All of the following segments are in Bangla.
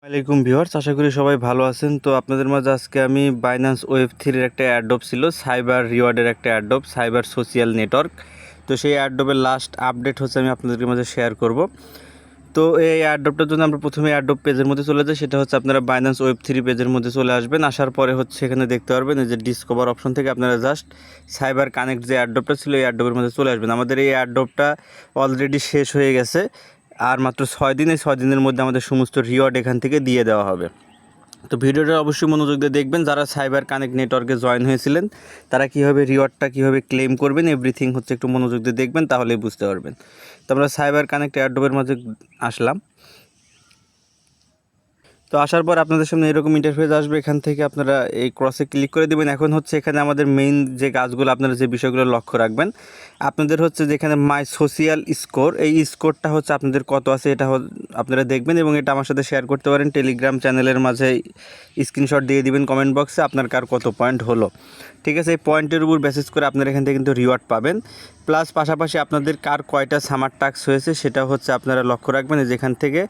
আসসালামাইকুম ভিউয়ার্স, আশা করি সবাই ভালো আছেন। তো আপনাদের মাঝে আজকে আমি বাইন্যান্স ওয়েব থ্রির একটা অ্যাডোপ ছিল, সাইবার রিওয়ার্ডের একটা অ্যাডোপ, সাইবার সোশ্যাল নেটওয়ার্ক। তো সেই অ্যাডোপের লাস্ট আপডেট হচ্ছে আমি আপনাদের মাঝে শেয়ার করব। তো এই অ্যাডোপটার জন্য আমরা প্রথমে অ্যাডোপ পেজের মধ্যে চলে যাই। সেটা হচ্ছে আপনারা বাইন্যান্স ওয়েব থ্রি পেজের মধ্যে চলে আসবেন। আসার পরে হচ্ছে এখানে দেখতে পারবেন এই যে ডিসকভার অপশন থেকে আপনারা জাস্ট সাইবার কানেক্ট যে অ্যাডোপটা ছিল এই অ্যাডোপের মধ্যে চলে আসবেন। আমাদের এই অ্যাডোপটা অলরেডি শেষ হয়ে গেছে, আর মাত্র 6 দিন। এই 6 দিনের মধ্যে আমাদের সমস্ত রিওয়ার্ড এখান থেকে দিয়ে দেওয়া হবে। তো ভিডিওটা অবশ্যই মনোযোগ দিয়ে দেখবেন। যারা সাইবার কানেক্ট নেটওয়ার্কে জয়েন হয়েছিলেন তারা কীভাবে রিওয়ার্ডটা কীভাবে ক্লেম করবেন, এভরিথিং হচ্ছে একটু মনোযোগ দিয়ে দেখবেন, তাহলেই বুঝতে পারবেন। তো আমরা সাইবার কানেক্ট অ্যাডোপের মাঝে আসলাম। তো আসার পর আপনাদের সামনে এরকম ইন্টারফেস আসবে। এখান থেকে আপনারা এই ক্রসে ক্লিক করে দেবেন। এখন হচ্ছে এখানে আমাদের মেইন যে কাজগুলো, আপনারা যে বিষয়গুলো লক্ষ্য রাখবেন, আপনাদের হচ্ছে যেখানে মাই সোশ্যাল স্কোর, এই স্কোরটা হচ্ছে আপনাদের কত আছে এটা আপনারা দেখবেন, এবং এটা আমার সাথে শেয়ার করতে পারেন। টেলিগ্রাম চ্যানেলের মাঝে স্ক্রিনশট দিয়ে দিবেন কমেন্ট বক্সে আপনার কার কত পয়েন্ট হলো। ঠিক আছে, এই পয়েন্টের উপর বেসিস করে আপনারা এখান থেকে কিন্তু রিওয়ার্ড পাবেন। প্লাস পাশাপাশি আপনাদের কার কয়টা সামার টাস্ক হয়েছে সেটাও হচ্ছে আপনারা লক্ষ্য রাখবেন। যেখান থেকে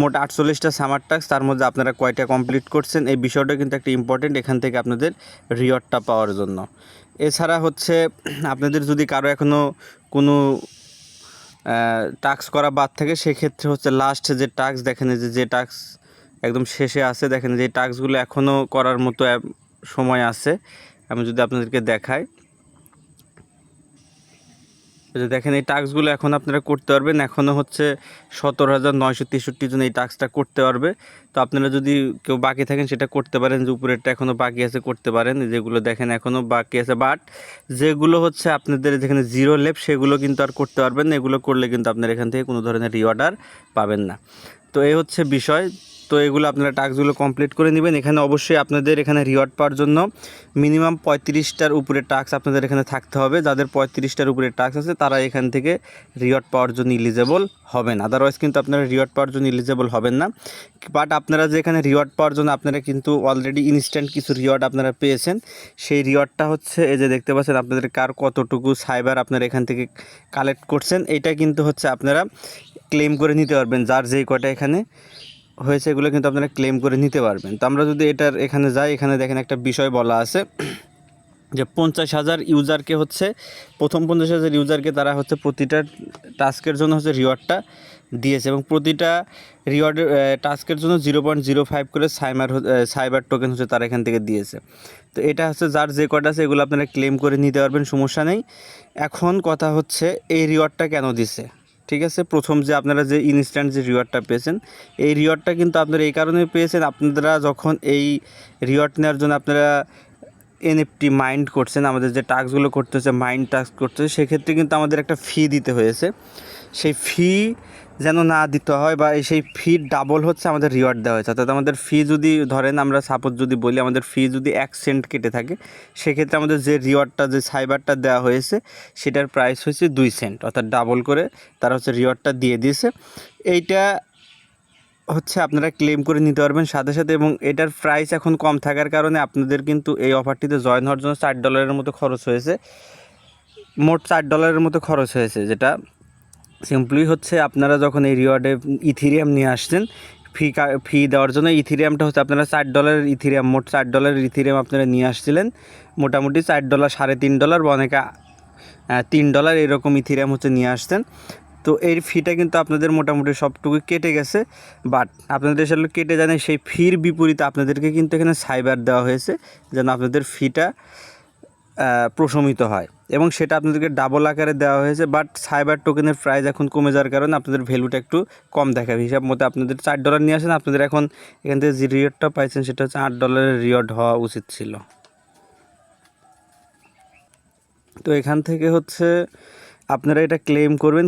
মোট 48টা সামার টাস্ক, তার মধ্যে আপনারা কয়টা কমপ্লিট করছেন, এই বিষয়টা কিন্তু একটা ইম্পর্টেন্ট এখান থেকে আপনাদের রিওয়ার্ডটা পাওয়ার জন্য। এছাড়া হচ্ছে আপনাদের যদি কারো এখনও কোনো টাস্ক করা বাদ থাকে, সেক্ষেত্রে হচ্ছে লাস্ট যে টাস্ক দেখেন, যে টাস্ক একদম শেষে আছে, দেখেন যে টাস্কগুলো এখনও করার মতো সময় আছে। আমি যদি আপনাদেরকে দেখাই, দেখেন এই টাস্কগুলো এখন আপনারা করতে পারবেন। এখনও হচ্ছে 17,963 জন এই টাস্কটা করতে পারবে। তো আপনারা যদি কেউ বাকি থাকেন সেটা করতে পারেন, যে উপরেরটা এখনও বাকি আছে করতে পারেন, যেগুলো দেখেন এখনও বাকি আছে। বাট যেগুলো হচ্ছে আপনাদের যেখানে জিরো লেফট সেগুলো কিন্তু আর করতে পারবেন না। এগুলো করলে কিন্তু আপনারা এখান থেকে কোনো ধরনের রিওয়ার্ড আর পাবেন না। তো এই হচ্ছে বিষয়। তো এগুলো আপনারা টাস্কগুলো কমপ্লিট করে নেবেন। এখানে অবশ্যই আপনাদের এখানে রিওয়ার্ড পাওয়ার জন্য মিনিমাম 35টার উপরে টাস্ক আপনাদের এখানে থাকতে হবে। যাদের 35টার উপরে টাস্ক আছে তারা এখান থেকে রিওয়ার্ড পাওয়ার জন্য এলিজেবল হবেন, আদারওয়াইজ কিন্তু আপনারা রিওয়ার্ড পাওয়ার জন্য এলিজেবল হবেন না। বাট আপনারা যে এখানে রিওয়ার্ড পাওয়ার জন্য আপনারা কিন্তু অলরেডি ইনস্ট্যান্ট কিছু রিওয়ার্ড আপনারা পেয়েছেন। সেই রিওয়ার্ডটা হচ্ছে এই যে দেখতে পাচ্ছেন আপনাদের কার কতটুকু সাইবার আপনারা এখান থেকে কালেক্ট করছেন, এইটা কিন্তু হচ্ছে আপনারা ক্লেম করে নিতে পারবেন। যার যেই কয়টা এখানে হয়েছে এগুলো কিন্তু আপনারা ক্লেম করে নিতে পারবেন। তো আমরা যদি এটার এখানে যাই, এখানে দেখেন একটা বিষয় বলা আছে যে 50,000 ইউজারকে হচ্ছে, প্রথম 50,000 ইউজারকে তারা হচ্ছে প্রতিটা টাস্কের জন্য হচ্ছে রিওয়ার্ডটা দিয়েছে, এবং প্রতিটা রিওয়ার্ডের টাস্কের জন্য 0.05 করে সাইবার টোকেন হচ্ছে তারা এখান থেকে দিয়েছে। তো এটা হচ্ছে যার যে কয়টা আছে এগুলো আপনারা ক্লেম করে নিতে পারবেন, সমস্যা নেই। এখন কথা হচ্ছে এই রিওয়ার্ডটা কেন দিছে। ঠিক আছে, প্রথম যে আপনারা যে ইনস্ট্যান্ট যে রিওয়ার্ডটা পেয়েছেন, এই রিওয়ার্ডটা কিন্তু আপনারা এই কারণে পেয়েছেন, আপনারা যখন এই রিওয়ার্ড নেওয়ার জন্য আপনারা এনএফটি মাইন্ড করছেন, আমাদের যে টাস্কগুলো করতে হচ্ছে মাইন্ড টাস্ক করতে হচ্ছে, সেক্ষেত্রে কিন্তু আমাদের একটা ফি দিতে হয়েছে। সেই ফি যেন না দিতে হয়, বা সেই ফি ডাবল হচ্ছে আমাদের রিওয়ার্ড দেওয়া হয়েছে। অর্থাৎ আমাদের ফি যদি ধরেন, আমরা সাপোজ যদি বলি আমাদের ফি যদি 1 সেন্ট কেটে থাকে, সেক্ষেত্রে আমাদের যে রিওয়ার্ডটা যে সাইবারটা দেওয়া হয়েছে সেটার প্রাইস হচ্ছে 2 সেন্ট, অর্থাৎ ডাবল করে তারা হচ্ছে রিওয়ার্ডটা দিয়ে দিয়েছে। এইটা হচ্ছে আপনারা ক্লেম করে নিতে পারবেন সাথে সাথে, এবং এটার প্রাইস এখন কম থাকার কারণে আপনাদের কিন্তু এই অফারটিতে জয়েন হওয়ার জন্য $4 মতো খরচ হয়েছে, মোট $4 মতো খরচ হয়েছে। যেটা সিম্পলি হচ্ছে আপনারা যখন এই রিওয়ার্ডে ইথিরিয়াম নিয়ে আসছেন, ফি দেওয়ার জন্য ইথিরিয়ামটা হচ্ছে আপনারা $4 ইথিরিয়াম, মোট $4 ইথিরিয়াম আপনারা নিয়ে আসছিলেন। মোটামুটি $4, $3.5 বা অনেকে $3 এরকম ইথিরিয়াম হচ্ছে নিয়ে আসছেন। তো এই ফিটা কিন্তু আপনাদের মোটামুটি সবটুকু কেটে গেছে। বাট আপনাদের আসলে কেটে জানে সেই ফির বিপরীতে আপনাদেরকে কিন্তু এখানে সাইবার দেওয়া হয়েছে যেন আপনাদের ফিটা প্রশমিত হয়, এবং সেটা আপনাদেরকে ডাবল আকারে দেওয়া হয়েছে। বাট সাইবার টোকেনের প্রাইস এখন কমে যাওয়ার কারণে আপনাদের ভ্যালুটা একটু কম দেখাবে। হিসাব মতো আপনাদের $4 নিয়ে আসেন, আপনাদের এখন এখান থেকে যে রিওয়ার্ডটা পাইছেন সেটা হচ্ছে $8 রিওয়ার্ড হওয়া উচিত ছিল। তো এখান থেকে হচ্ছে আপনারা এটা ক্লেম করবেন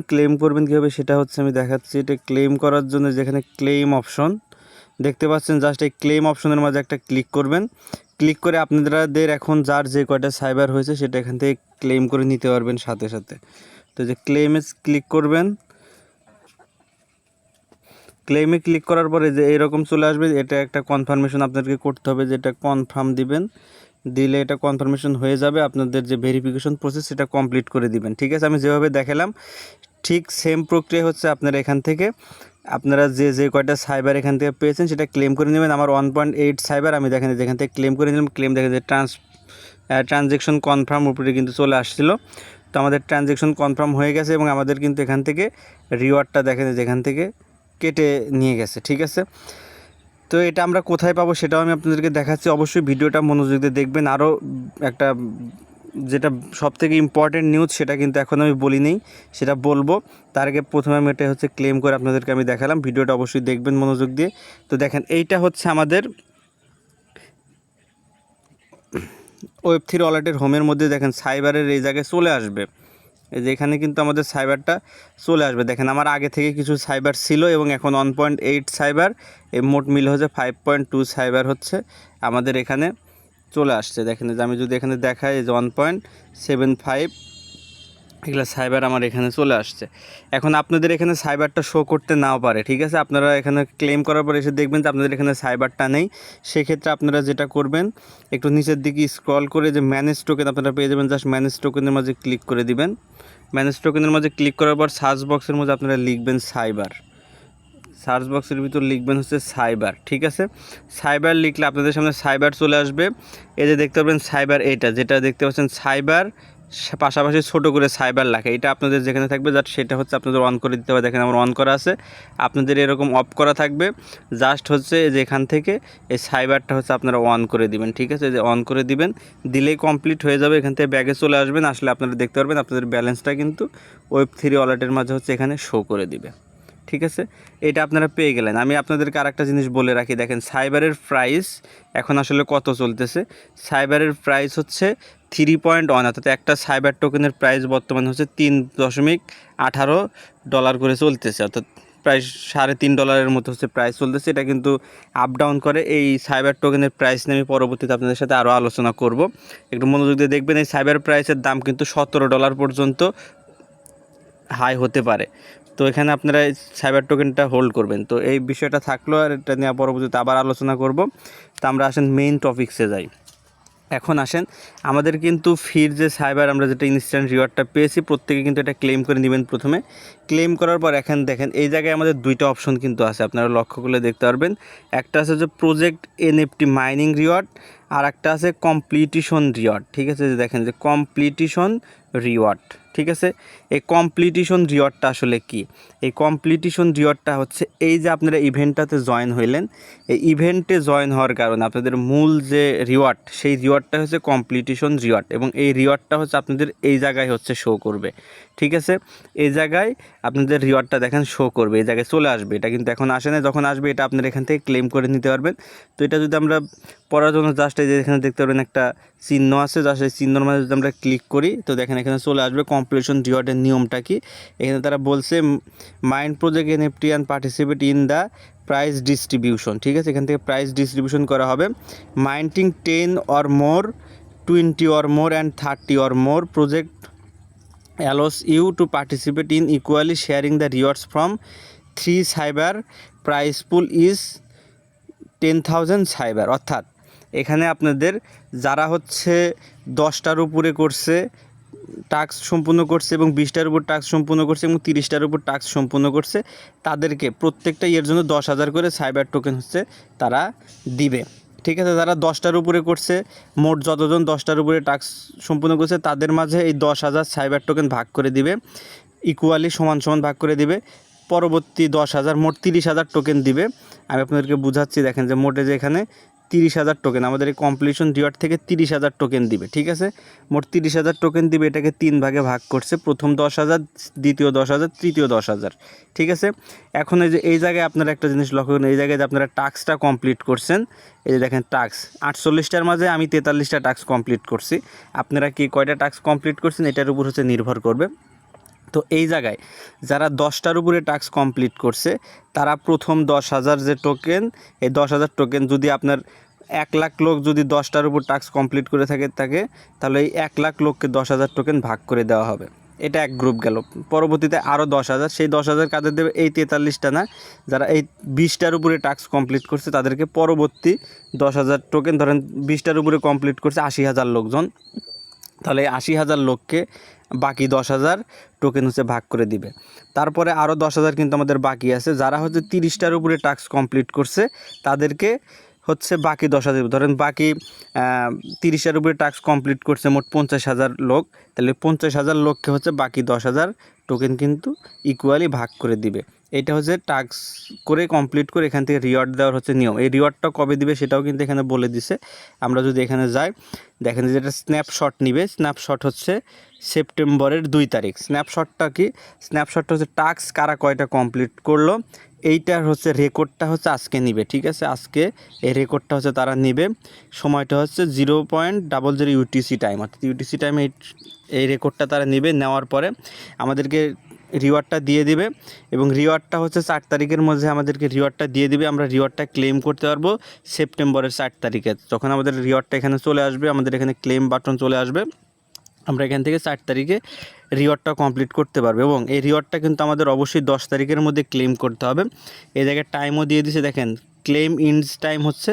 কীভাবে সেটা হচ্ছে আমি দেখাচ্ছি। এটা ক্লেম করার জন্য যেখানে ক্লেম অপশন দেখতে পাচ্ছেন, জাস্ট এই ক্লেম অপশনের মাঝে একটা ক্লিক করবেন। ক্লিক করে আপনাদের এখন যার যে কয়টা সাইবার হয়েছে সেটা এখান থেকে ক্লেম করে নিতে পারবেন সাথে সাথে। তো যে ক্লেমে ক্লিক করবেন, ক্লেমে ক্লিক করার পরে যে এরকম চলে আসবে, এটা একটা কনফার্মেশন আপনাদেরকে করতে হবে, যেটা কনফার্ম দিবেন। দিলে এটা কনফার্মেশন হয়ে যাবে, আপনাদের যে ভেরিফিকেশন প্রসেস সেটা কমপ্লিট করে দিবেন। ঠিক আছে, আমি যেভাবে দেখালাম ঠিক সেম প্রক্রিয়া হচ্ছে আপনারা এখান থেকে আপনারা যে কয়টা সাইবার এখান থেকে পেয়েছেন সেটা ক্লেম করে নেবেন। আমার 1.8 সাইবার আমি দেখেন যেখান থেকে ক্লেম করে নিলাম, ক্লেম দেখেন যে ট্রানজ্যাকশন কনফার্ম উপরে কিন্তু চলে আসছিল। তো আমাদের ট্রানজ্যাকশন কনফার্ম হয়ে গেছে এবং আমাদের কিন্তু এখান থেকে রিওয়ার্ডটা দেখেন যেখান থেকে কেটে নিয়ে গেছে। ঠিক আছে, তো এটা আমরা কোথায় পাবো সেটাও আমি আপনাদেরকে দেখাচ্ছি। অবশ্যই ভিডিওটা মনোযোগ দিয়ে দেখবেন। আরও একটা যেটা সবথেকে ইম্পর্টেন্ট নিউজ সেটা কিন্তু এখন আমি বলিনি, সেটা বলবো। তার আগে প্রথমে আমি এটা হচ্ছে ক্লেম করে আপনাদেরকে আমি দেখালাম। ভিডিওটা অবশ্যই দেখবেন মনোযোগ দিয়ে। তো দেখেন এইটা হচ্ছে আমাদের Web3 ওয়ালেটের হোমের মধ্যে দেখেন সাইবারের এই জায়গায় চলে আসবে। এই যে এখানে কিন্তু আমাদের সাইবারটা চলে আসবে। দেখেন আমার আগে থেকে কিছু সাইবার ছিল এবং এখন 1.8 সাইবার, এই মোট মিল হচ্ছে 5.2 সাইবার হচ্ছে আমাদের এখানে চলে আসছে। দেখেন যে আমি যদি এখানে দেখাই যে 1.75 এগুলো সাইবার আমার এখানে চলে আসছে। এখন আপনাদের এখানে সাইবারটা শো করতে নাও পারে, ঠিক আছে। আপনারা এখানে ক্লেম করার পর এসে দেখবেন যে আপনাদের এখানে সাইবারটা নেই। সেক্ষেত্রে আপনারা যেটা করবেন, একটু নিচের দিকে স্ক্রল করে যে ম্যানেজ টোকেন আপনারা পেয়ে যাবেন, জাস্ট ম্যানেজ টোকেনের মাঝে ক্লিক করে দিবেন। ম্যানেজ টোকেনের মাঝে ক্লিক করার পর সার্চ বক্সের মধ্যে আপনারা লিখবেন সাইবার, সার্চ বক্সের ভিতর লিখবেন হচ্ছে সাইবার। ঠিক আছে, সাইবার লিখলে আপনাদের সামনে সাইবার চলে আসবে। এই যে দেখতে পাবেন সাইবার, এইটা যেটা দেখতে পাচ্ছেন সাইবার পাশাপাশি ছোটো করে সাইবার লেখা, এটা আপনাদের যেখানে থাকবে জাস্ট সেটা হচ্ছে আপনাদের অন করে দিতে হবে। দেখেন আমার অন করা আছে, আপনাদের এরকম অফ করা থাকবে। জাস্ট হচ্ছে যে এখান থেকে এই সাইবারটা হচ্ছে আপনারা অন করে দিবেন। ঠিক আছে, যে অন করে দিবেন, দিলেই কমপ্লিট হয়ে যাবে। এখান থেকে ব্যাগে চলে আসবেন, আসলে আপনারা দেখতে পারবেন আপনাদের ব্যালেন্সটা কিন্তু Web3 ওয়ালেটের মাঝে হচ্ছে এখানে শো করে দিবে। ঠিক আছে, এটা আপনারা পেয়ে গেলেন। আমি আপনাদেরকে আরেকটা জিনিস বলে রাখি, দেখেন সাইবারের প্রাইস এখন আসলে কত চলতেছে। সাইবারের প্রাইস হচ্ছে 3.1, অর্থাৎ একটা সাইবার টোকেনের প্রাইস বর্তমানে হচ্ছে $3.18 করে চলতেছে, অর্থাৎ প্রায় $3.5 মতো হচ্ছে প্রাইস চলতেছে। এটা কিন্তু আপ ডাউন করে। এই সাইবার টোকেনের প্রাইস নিয়ে আমি পরবর্তীতে আপনাদের সাথে আরও আলোচনা করব। একটু মনোযোগ দিয়ে দেখবেন। এই সাইবার প্রাইসের দাম কিন্তু $17 পর্যন্ত হাই হতে পারে। তো এখানে আপনারা সাইবার টোকেনটা হোল্ড করবেন। তো এই বিষয়টা থাকলো, আর এটা নিয়ে পরবর্তীতে আবার আলোচনা করব। তো আমরা আসেন মেইন টপিক্সে যাই। এখন আসেন আমাদের কিন্তু ফির যে সাইবার আমরা যেটা ইনস্ট্যান্ট রিওয়ার্ডটা পেয়েছি, প্রত্যেকে কিন্তু এটা ক্লেম করে নেবেন। প্রথমে ক্লেম করার পর এখন দেখেন এই জায়গায় আমাদের দুইটা অপশন কিন্তু আছে, আপনারা লক্ষ্য করলে দেখতে পারবেন। একটা আছে যে প্রজেক্ট এনএফটি মাইনিং রিওয়ার্ড, আর একটা আছে কমপ্লিটিশন রিওয়ার্ড। ঠিক আছে, যে দেখেন যে কমপ্লিটিশন রিওয়ার্ড। ঠিক আছে, এই কমপ্লিটিশন রিওয়ার্ডটা আসলে কি? এই কমপ্লিটিশন রিওয়ার্ডটা হচ্ছে এই যে আপনারা ইভেন্টটাতে জয়েন হইলেন, এই ইভেন্টে জয়েন হওয়ার কারণে আপনাদের মূল যে রিওয়ার্ড, সেই রিওয়ার্ডটা হচ্ছে কমপ্লিটিশন রিওয়ার্ড, এবং এই রিওয়ার্ডটা হচ্ছে আপনাদের এই জায়গায় হচ্ছে শো করবে। ঠিক আছে, এই জায়গায় আপনাদের রিওয়ার্ডটা দেখেন শো করবে, এই জায়গায় চলে আসবে। এটা কিন্তু এখন আসে না, যখন আসবে এটা আপনারা এখান থেকে ক্লেম করে নিতে পারবেন। তো এটা যদি আমরা পড়ার জন্য জাস্ট এই যে এখানে দেখতে পারবেন একটা চিহ্ন আছে, জাস্ট এই চিহ্নর মাঝে যদি আমরা ক্লিক করি তো দেখেন এখানে চলে আসবে কমপ্লিটিশন রিওয়ার্ডের নিয়মটা কি। এখানে তারা বলছে mind project NFT and participate in the price distribution. ঠিক আছে, এখান থেকে প্রাইস ডিস্ট্রিবিউশন করা হবে। মাইন্টিং 10 or more, 20 or more and 30 or more project allows you to participate in equally sharing the rewards from 3 cyber. Price pool is 10,000 cyber. অর্থাৎ এখানে আপনাদের যারা হচ্ছে 10টার উপরে করছে টাস্ক সম্পূর্ণ করছে, এবং 20টার উপর টাস্ক সম্পূর্ণ করছে, এবং 30টার উপর টাস্ক সম্পূর্ণ করছে, তাদেরকে প্রত্যেকটা ইয়ের জন্য 10,000 করে সাইবার টোকেন হচ্ছে তারা দিবে। ঠিক আছে, যারা 10টার উপরে করছে, মোট যতজন 10টার উপরে টাস্ক সম্পূর্ণ করছে তাদের মাঝে এই 10,000 সাইবার টোকেন ভাগ করে দিবে, ইকুয়ালি সমান সমান ভাগ করে দিবে। পরবর্তী 10,000 মোট 30,000 টোকেন দিবে। আমি আপনাদেরকে বুঝাচ্ছি, দেখেন যে মোটে যে এখানে 30,000 টোকেন আমাদের এই কমপ্লিশন রিওয়ার্ড থেকে 30,000 টোকেন দিবে। ঠিক আছে, মোট 30,000 টোকেন দিবে। এটাকে 3 ভাগে ভাগ করছে, প্রথম 10,000, দ্বিতীয় 10,000, তৃতীয় 10,000। ঠিক আছে, এখন এই জায়গায় আপনারা একটা জিনিস লক্ষ্য করেন, এই জায়গায় যে আপনারা টাস্কটা কমপ্লিট করছেন, এই যে দেখেন টাস্ক 48টার মাঝে আমি 43টা টাস্ক কমপ্লিট করছি। আপনারা কি কয়টা টাস্ক কমপ্লিট করছেন এটার উপর হচ্ছে নির্ভর করবে। তো এই জায়গায় যারা 10টার উপরে টাস্ক কমপ্লিট করছে তারা প্রথম 10,000 যে টোকেন, এই 10,000 টোকেন যদি আপনার 1 লাখ লোক যদি 10টার উপর টাস্ক কমপ্লিট করে থাকে তাহলে এই 1 লাখ লোককে 10,000 টোকেন ভাগ করে দেওয়া হবে। এটা এক গ্রুপ গেল। পরবর্তীতে আরও 10,000, সেই 10,000 কাদের দেবে? এই 43টা না, যারা এই 20টার উপরে টাস্ক কমপ্লিট করছে তাদেরকে পরবর্তী 10,000 টোকেন, ধরেন 20টার উপরে কমপ্লিট করছে 80,000 লোকজন, তাহলে 80,000 লোককে বাকি 10,000 টোকেন হচ্ছে ভাগ করে দিবে। তারপরে আরও 10,000 কিন্তু আমাদের বাকি আছে, যারা হচ্ছে 30টার উপরে টাস্ক কমপ্লিট করছে তাদেরকে হচ্ছে বাকি 10,000, ধরেন বাকি 30টার উপরে টাস্ক কমপ্লিট করছে মোট 50,000 লোক, তাহলে 50,000 লোককে হচ্ছে বাকি 10,000 টোকেন কিন্তু ইকুয়ালি ভাগ করে দিবে। এটা হচ্ছে টাস্ক করে কমপ্লিট করে এখান থেকে রিওয়ার্ড দেওয়ার হচ্ছে নিয়ম। এই রিওয়ার্ডটা কবে দিবে সেটাও কিন্তু এখানে বলে দিছে। আমরা যদি এখানে যাই, দেখেন যেটা স্ন্যাপশট নিবে, স্ন্যাপশট হচ্ছে সেপ্টেম্বরের 2 তারিখ। স্ন্যাপশটটা কি? স্ন্যাপশটটা হচ্ছে টাস্ক কারা কয়টা কমপ্লিট করলো এইটার হচ্ছে রেকর্ডটা হচ্ছে আজকে নিবে, ঠিক আছে। আজকে এই রেকর্ডটা হচ্ছে তারা নিবে, সময়টা হচ্ছে 0.00 ইউটিসি টাইম, অর্থাৎ ইউটিসি টাইমে এই রেকর্ডটা তারা নিবে। নেওয়ার পরে আমাদেরকে রিওয়ার্ডটা দিয়ে দিবে, এবং রিওয়ার্ডটা হচ্ছে 4 তারিখের মধ্যে আমাদেরকে রিওয়ার্ডটা দিয়ে দিবে। আমরা রিওয়ার্ডটা ক্লেম করতে পারবো সেপ্টেম্বরের 4 তারিখে। যখন আমাদের রিওয়ার্ডটা এখানে চলে আসবে, আমাদের এখানে ক্লেম বাটন চলে আসবে, আমরা এখান থেকে 4 তারিখে রিওয়ার্ডটা কমপ্লিট করতে পারবো। এবং এই রিওয়ার্ডটা কিন্তু আমাদের অবশ্যই 10 তারিখের মধ্যে ক্লেম করতে হবে। এই জায়গায় টাইমও দিয়ে দিছে, দেখেন ক্লেম ইন্ডস টাইম হচ্ছে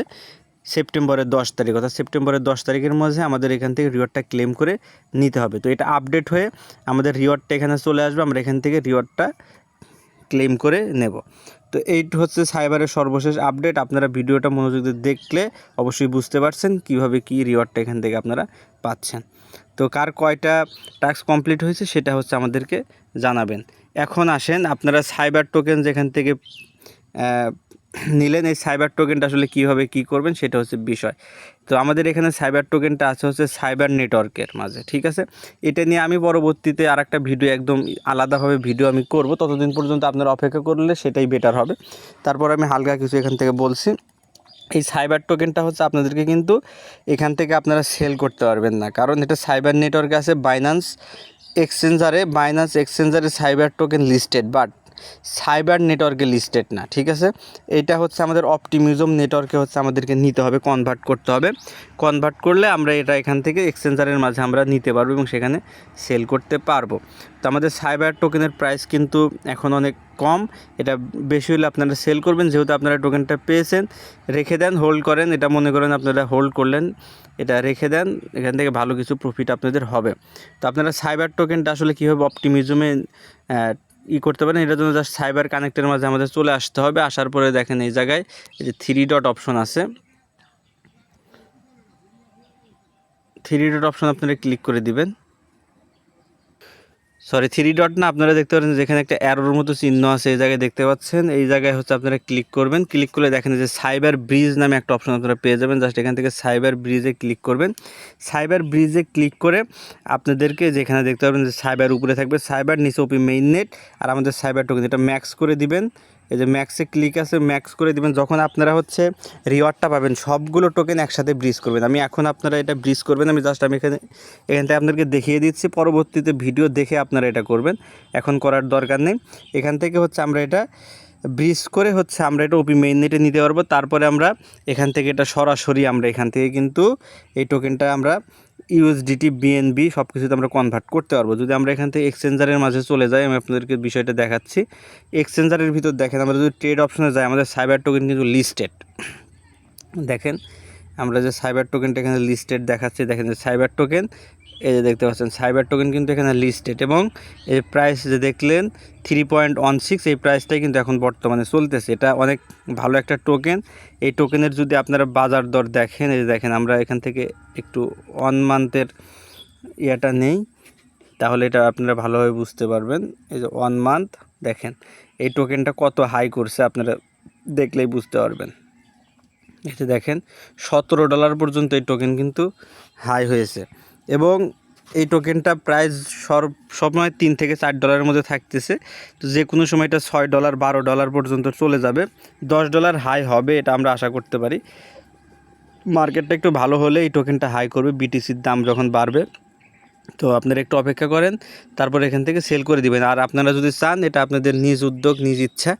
সেপ্টেম্বরের 10 তারিখ, অর্থাৎ সেপ্টেম্বরের 10 তারিখের মধ্যে আমাদের এখান থেকে রিওয়ার্ডটা ক্লেম করে নিতে হবে। তো এটা আপডেট হয়ে আমাদের রিওয়ার্ডটা এখানে চলে আসবে, আমরা এখান থেকে রিওয়ার্ডটা ক্লেম করে নেব। তো এইটা হচ্ছে সাইবারের সর্বশেষ আপডেট। আপনারা ভিডিওটা মনোযোগ দিয়ে দেখলে অবশ্যই বুঝতে পারছেন কীভাবে কী রিওয়ার্ডটা এখান থেকে আপনারা পাচ্ছেন। তো কার কয়টা টাস্ক কমপ্লিট হয়েছে সেটা হচ্ছে আমাদেরকে জানাবেন। এখন আসেন, আপনারা সাইবার টোকেন যেখান থেকে নিলেন, এই সাইবার টোকেনটা আসলে কীভাবে কী করবেন সেটা হচ্ছে বিষয়। তো আমাদের এখানে সাইবার টোকেনটা আছে হচ্ছে সাইবার নেটওয়ার্কের মাঝে, ঠিক আছে। এটা নিয়ে আমি পরবর্তীতে আরেকটা ভিডিও একদম আলাদাভাবে ভিডিও আমি করব, ততদিন পর্যন্ত আপনারা অপেক্ষা করলে সেটাই বেটার হবে। তারপর আমি হালকা কিছু এখান থেকে বলছি। এই সাইবার টোকেনটা হচ্ছে আপনাদেরকে কিন্তু এখান থেকে আপনারা সেল করতে পারবেন না, কারণ এটা সাইবার নেটওয়ার্কে আছে বাইন্যান্স এক্সচেঞ্জারে cyber token listed, but cyber নেটওয়ার্কে লিস্টেড না, ঠিক আছে। এটা হচ্ছে আমাদের অপটিমিজম নেটওয়ার্কে হচ্ছে আমাদেরকে নিতে হবে, কনভার্ট করতে হবে। কনভার্ট করলে আমরা এটা এখান থেকে এক্সচেঞ্জারের মাঝে আমরা নিতে পারবো এবং সেখানে সেল করতে পারবো। তো আমাদের সাইবার টোকেনের প্রাইস কিন্তু এখন অনেক কম, এটা বেশি হলে আপনারা সেল করবেন। যেহেতু আপনারা টোকেনটা পেয়েছেন, রেখে দেন, হোল্ড করেন। এটা মনে করেন আপনারা হোল্ড করলেন, এটা রেখে দেন, এখান থেকে ভালো কিছু প্রফিট আপনাদের হবে। তো আপনারা সাইবার টোকেনটা আসলে কীভাবে অপটিমিজমে করতে পারেন, এটার জন্য জাস্ট সাইবার কানেক্টের মাঝে আমাদের চলে আসতে হবে। আসার পরে দেখেন এই জায়গায় এই যে 3 ডট অপশন আছে, 3 ডট অপশন আপনারা ক্লিক করে দিবেন। সরি 3 ডট না, আপনারা দেখতে পাচ্ছেন যেখানে একটা অ্যারোর মতো চিহ্ন আছে, এই জায়গায় দেখতে পাচ্ছেন। এই জায়গায় হচ্ছে আপনারা ক্লিক করবেন। ক্লিক করলে দেখেন যে সাইবার ব্রিজ নামে একটা অপশন আপনারা পেয়ে যাবেন। জাস্ট এখান থেকে সাইবার ব্রিজে ক্লিক করবেন। সাইবার ব্রিজে ক্লিক করে আপনাদেরকে যেখানে দেখতে পাবেন যে সাইবার উপরে থাকবে, সাইবার নিচে ওপি মেইন নেট, আর আমাদের সাইবার টোকেন এটা ম্যাক্স করে দিবেন। এই যে ম্যাক্সে ক্লিক আছে, ম্যাক্স করে দিবেন। যখন আপনারা হচ্ছে রিওয়ার্ডটা পাবেন, সবগুলো টোকেন একসাথে ব্রিজ করবেন। এখন আপনারা এটা ব্রিজ করবেন, আমি এখান থেকে আপনাদেরকে দেখিয়ে দিচ্ছি, পরবর্তীতে ভিডিও দেখে আপনারা এটা করবেন, এখন করার দরকার নেই। এখান থেকে হচ্ছে আমরা এটা ব্রিজ করে হচ্ছে আমরা এটা ওপি মেইন নেটে নিতে পারবো। তারপরে আমরা এখান থেকে এটা সরাসরি আমরা এখান থেকে কিন্তু এই টোকেনটা আমরা ইউএসডিটি, বিএনবি সব কিছুতে আমরা কনভার্ট করতে পারবো। যদি আমরা এখান থেকে এক্সচেঞ্জারের মাঝে চলে যাই, আমি আপনাদেরকে বিষয়টা দেখাচ্ছি। এক্সচেঞ্জারের ভিতর দেখেন, আমরা যদি ট্রেড অপশনে যাই, আমাদের সাইবার টোকেন কিন্তু লিস্টেড। দেখেন আমরা যে সাইবার টোকেনটা এখানে লিস্টেড দেখাচ্ছি, দেখেন যে সাইবার টোকেন, এই যে দেখতে পাচ্ছেন সাইবার টোকেন কিন্তু এখানে লিস্টেড, এবং এই প্রাইস যে দেখলেন 3.16, এই প্রাইসটাই কিন্তু এখন বর্তমানে চলতেছে। এটা অনেক ভালো একটা টোকেন। এই টোকেনের যদি আপনারা বাজার দর দেখেন, এই যে দেখেন আমরা এখান থেকে একটু 1 মান্থের ইয়েটা নেই, তাহলে এটা আপনারা ভালোভাবে বুঝতে পারবেন। এই যে 1 মান্থ দেখেন এই টোকেনটা কত হাই করছে, আপনারা দেখলেই বুঝতে পারবেন। এতে দেখেন $17 পর্যন্ত এই টোকেন কিন্তু হাই হয়েছে, এবং এই টোকেনটা প্রাইস সবসময় $3 থেকে $4 মধ্যে থাকতেছে। তো যে কোনো সময় এটা $6, $12 পর্যন্ত চলে যাবে, $10 হাই হবে, এটা আমরা আশা করতে পারি। মার্কেটটা একটু ভালো হলে এই টোকেনটা হাই করবে, বিটিসির দাম যখন বাড়বে। তো আপনারা একটু অপেক্ষা করেন, তারপর এখান থেকে সেল করে দিবেন। আর আপনারা যদি চান, এটা আপনাদের নিজ উদ্যোগ, নিজ ইচ্ছা।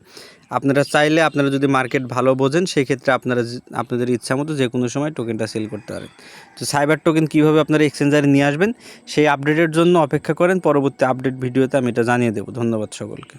আপনারা চাইলে, আপনারা যদি মার্কেট ভালো বোঝেন, সেই ক্ষেত্রে আপনারা আপনাদের ইচ্ছা মতো যে কোনো সময় টোকেনটা সেল করতে পারেন। তো সাইবার টোকেন কীভাবে আপনারা এক্সচেঞ্জারে নিয়ে আসবেন সেই আপডেটের জন্য অপেক্ষা করেন, পরবর্তী আপডেট ভিডিওতে আমি এটা জানিয়ে দেবো। ধন্যবাদ সকলকে।